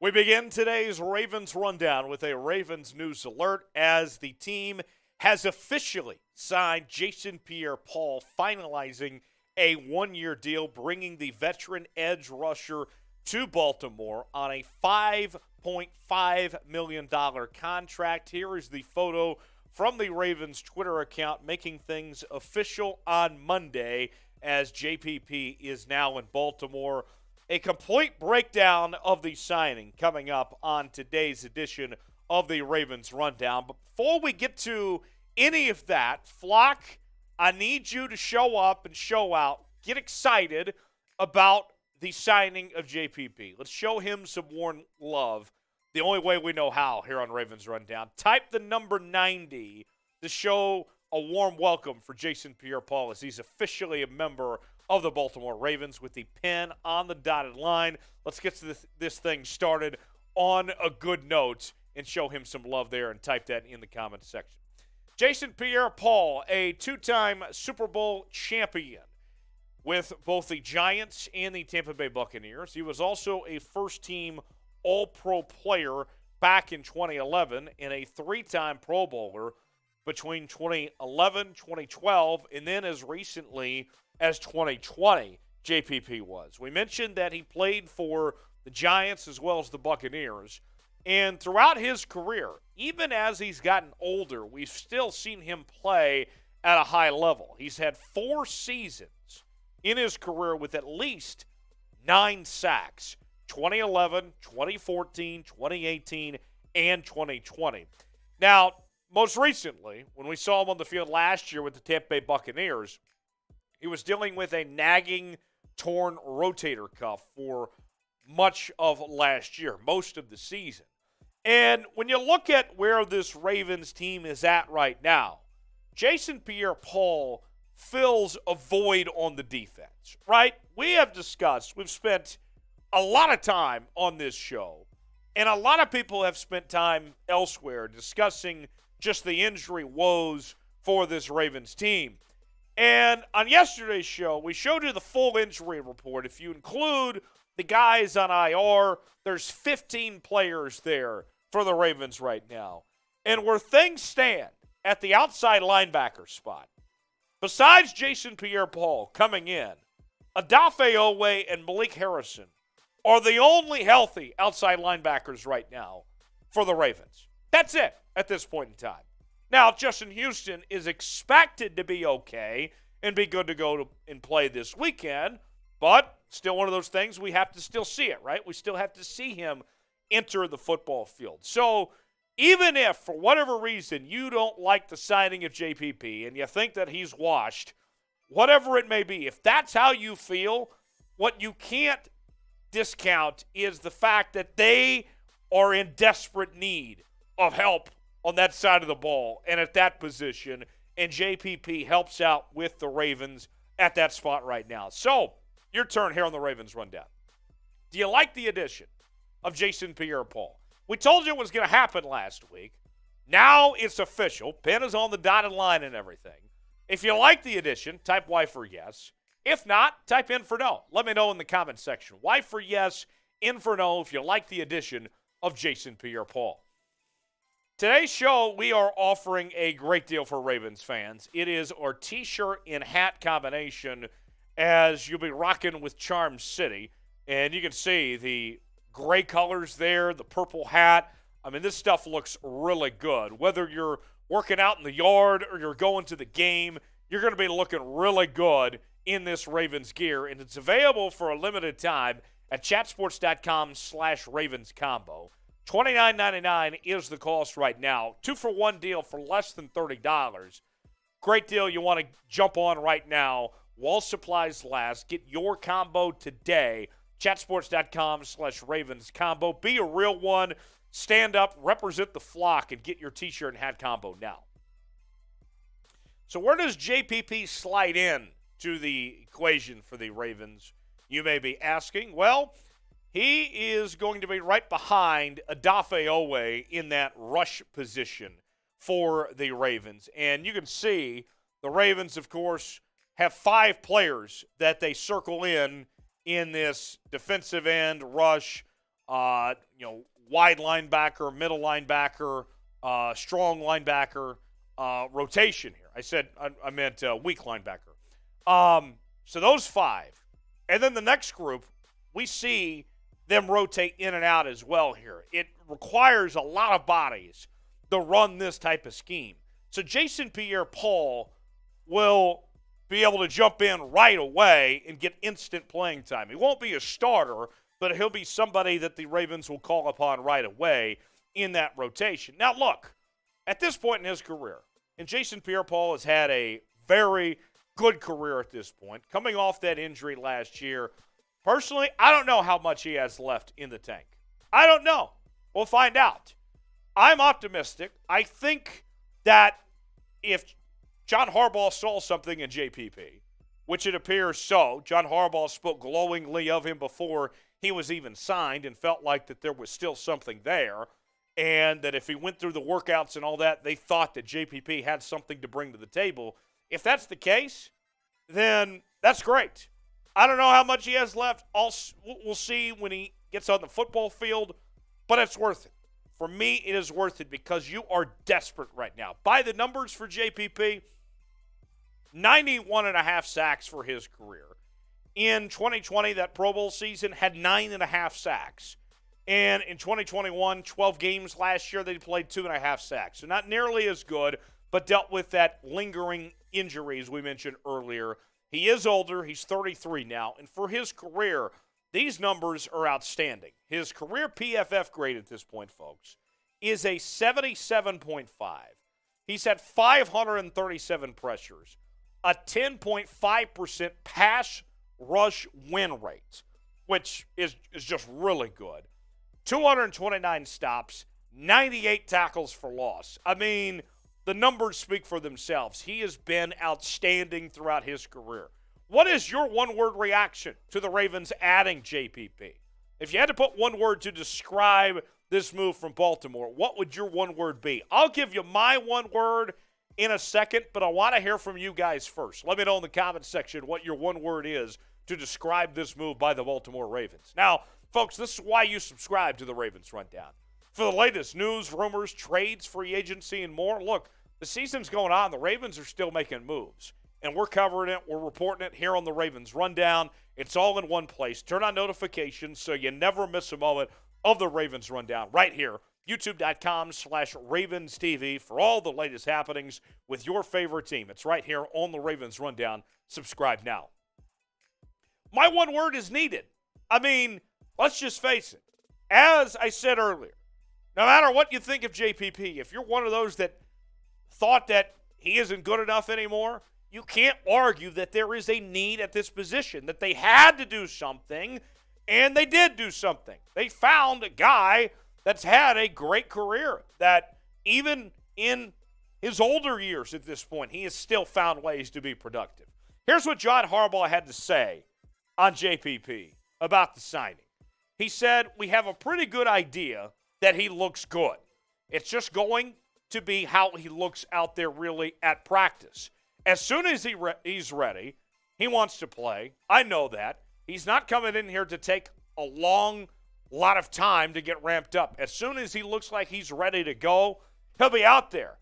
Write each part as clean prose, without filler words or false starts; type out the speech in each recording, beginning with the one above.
We begin today's Ravens Rundown with a Ravens news alert as the team has officially signed Jason Pierre-Paul, finalizing a one-year deal, bringing the veteran edge rusher to Baltimore on a $5.5 million contract. Here is the photo from the Ravens Twitter account making things official on Monday as JPP is now in Baltimore. A complete breakdown of the signing coming up on today's edition of the Ravens Rundown. But before we get to any of that, Flock, I need you to show up and show out. Get excited about the signing of JPP. Let's show him some warm love the only way we know how here on Ravens Rundown. Type the number 90 to show a warm welcome for Jason Pierre-Paul as he's officially a member of the Baltimore Ravens with the pen on the dotted line. Let's get to this thing started on a good note and show him some love there and type that in the comments section. Jason Pierre-Paul, a two-time Super Bowl champion with both the Giants and the Tampa Bay Buccaneers. He was also a first-team All-Pro player back in 2011 and a three-time Pro Bowler between 2011, 2012, and then as recently as 2020, JPP was. We mentioned that he played for the Giants as well as the Buccaneers. And throughout his career, even as he's gotten older, we've still seen him play at a high level. He's had 4 seasons in his career with at least 9 sacks, 2011, 2014, 2018, and 2020. Now, most recently, when we saw him on the field last year with the Tampa Bay Buccaneers, he was dealing with a nagging torn rotator cuff for much of last year, most of the season. And when you look at where this Ravens team is at right now, Jason Pierre-Paul fills a void on the defense, right? We have discussed, we've spent a lot of time on this show, and a lot of people have spent time elsewhere discussing just the injury woes for this Ravens team. And on yesterday's show, we showed you the full injury report. If you include the guys on IR, there's 15 players there for the Ravens right now. And where things stand at the outside linebacker spot, besides Jason Pierre-Paul coming in, Odafe Oweh and Malik Harrison are the only healthy outside linebackers right now for the Ravens. That's it at this point in time. Now, Justin Houston is expected to be okay and be good to go and play this weekend, but still one of those things we have to still see it, right? We still have to see him enter the football field. So even if, for whatever reason, you don't like the signing of JPP and you think that he's washed, whatever it may be, if that's how you feel, what you can't discount is the fact that they are in desperate need of help on that side of the ball and at that position, and JPP helps out with the Ravens at that spot right now. So, your turn here on the Ravens Rundown. Do you like the addition of Jason Pierre-Paul? We told you it was going to happen last week. Now it's official. Pen is on the dotted line and everything. If you like the addition, type Y for yes. If not, type in for no. Let me know in the comments section. Y for yes, in for no if you like the addition of Jason Pierre-Paul. Today's show, we are offering a great deal for Ravens fans. It is our T-shirt and hat combination as you'll be rocking with Charm City. And you can see the gray colors there, the purple hat. I mean, this stuff looks really good. Whether you're working out in the yard or you're going to the game, you're going to be looking really good in this Ravens gear. And it's available for a limited time at chatsports.com/Ravens combo. $29.99 is the cost right now. 2-for-1 deal for less than $30. Great deal you want to jump on right now while supplies last. Get your combo today. Chatsports.com/Ravens combo. Be a real one. Stand up, represent the flock, and get your T-shirt and hat combo now. So where does JPP slide in to the equation for the Ravens, you may be asking? Well, he is going to be right behind Odafe Oweh in that rush position for the Ravens. And you can see the Ravens, of course, have 5 players that they circle in this defensive end rush wide linebacker, middle linebacker, strong linebacker rotation here. I meant weak linebacker. So those 5. And then the next group, we see them rotate in and out as well here. It requires a lot of bodies to run this type of scheme. So Jason Pierre-Paul will be able to jump in right away and get instant playing time. He won't be a starter, but he'll be somebody that the Ravens will call upon right away in that rotation. Now, look, at this point in his career, and Jason Pierre-Paul has had a very good career at this point, coming off that injury last year. Personally, I don't know how much he has left in the tank. I don't know. We'll find out. I'm optimistic. I think that if John Harbaugh saw something in JPP, which it appears so, John Harbaugh spoke glowingly of him before he was even signed and felt like that there was still something there, and that if he went through the workouts and all that, they thought that JPP had something to bring to the table. If that's the case, then that's great. I don't know how much he has left. We'll see when he gets on the football field, but it's worth it. For me, it is worth it because you are desperate right now. By the numbers for JPP, 91.5 sacks for his career. In 2020, that Pro Bowl season, had 9.5 sacks. And in 2021, 12 games last year, they played 2.5 sacks. So not nearly as good, but dealt with that lingering injuries we mentioned earlier. He is older. He's 33 now. And for his career, these numbers are outstanding. His career PFF grade at this point, folks, is a 77.5. He's had 537 pressures, a 10.5% pass rush win rate, which is just really good. 229 stops, 98 tackles for loss. I mean, the numbers speak for themselves. He has been outstanding throughout his career. What is your one-word reaction to the Ravens adding JPP? If you had to put one word to describe this move from Baltimore, what would your one word be? I'll give you my one word in a second, but I want to hear from you guys first. Let me know in the comment section what your one word is to describe this move by the Baltimore Ravens. Now, folks, this is why you subscribe to the Ravens Rundown. For the latest news, rumors, trades, free agency, and more, look, the season's going on. The Ravens are still making moves. And we're covering it. We're reporting it here on the Ravens Rundown. It's all in one place. Turn on notifications so you never miss a moment of the Ravens Rundown right here. YouTube.com/RavensTV for all the latest happenings with your favorite team. It's right here on the Ravens Rundown. Subscribe now. My one word is needed. I mean, let's just face it. As I said earlier, no matter what you think of JPP, if you're one of those that thought that he isn't good enough anymore, you can't argue that there is a need at this position, that they had to do something, and they did do something. They found a guy that's had a great career, that even in his older years at this point, he has still found ways to be productive. Here's what John Harbaugh had to say on JPP about the signing. He said, we have a pretty good idea that he looks good. It's just going to be how he looks out there really at practice. As soon as he's ready, he wants to play. I know that. He's not coming in here to take a long lot of time to get ramped up. As soon as he looks like he's ready to go, he'll be out there.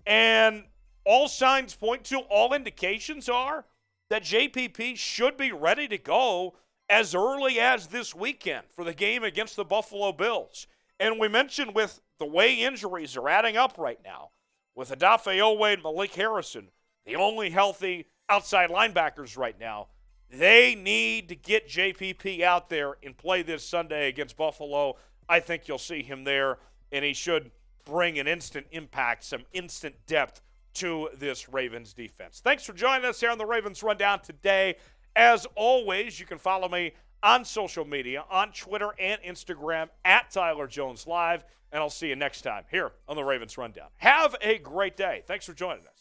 And all signs point to, all indications are that JPP should be ready to go as early as this weekend for the game against the Buffalo Bills. And we mentioned with the way injuries are adding up right now, with Odafe, Oweh, and Malik Harrison, the only healthy outside linebackers right now, they need to get JPP out there and play this Sunday against Buffalo. I think you'll see him there, and he should bring an instant impact, some instant depth to this Ravens defense. Thanks for joining us here on the Ravens Rundown today. As always, you can follow me on social media, on Twitter and Instagram, at Tyler Jones Live, and I'll see you next time here on the Ravens Rundown. Have a great day. Thanks for joining us.